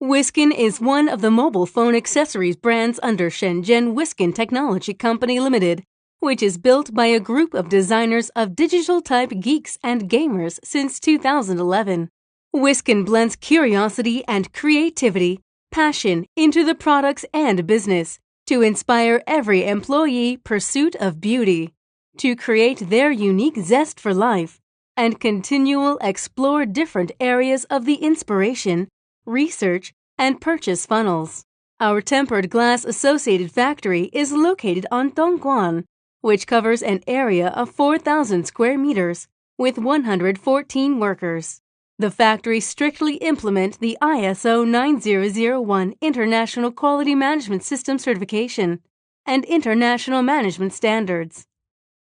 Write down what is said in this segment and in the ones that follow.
WSKEN is one of the mobile phone accessories brands under Shenzhen WSKEN Technology Company Limited, which is built by a group of designers of digital-type geeks and gamers since 2011. WSKEN blends curiosity and creativity, passion into the products and business to inspire every employee pursuit of beauty, to create their unique zest for life, and continual explore different areas of the inspiration, research, and purchase funnels. Our tempered glass associated factory is located on Dongguan, which covers an area of 4,000 square meters with 114 workers. The factory strictly implement the ISO 9001 International Quality Management System certification and international management standards.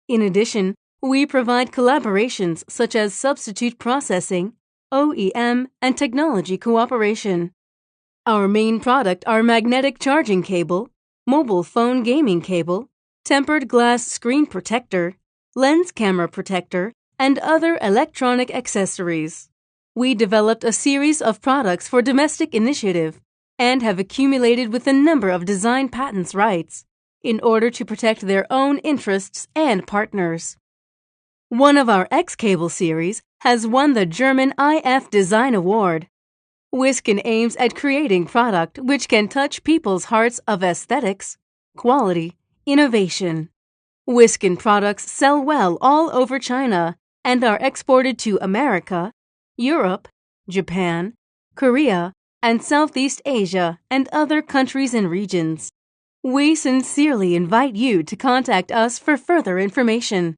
In addition, we provide collaborations such as substitute processing, OEM, and technology cooperation. Our main product are magnetic charging cable, mobile phone gaming cable, tempered glass screen protector, lens camera protector, and other electronic accessories. We developed a series of products for domestic initiative and have accumulated with a number of design patents rights in order to protect their own interests and partners. One of our X-Cable series has won the German IF Design Award. WSKEN aims at creating product which can touch people's hearts of aesthetics, quality, innovation. WSKEN products sell well all over China and are exported to America, Europe, Japan, Korea, and Southeast Asia and other countries and regions. We sincerely invite you to contact us for further information.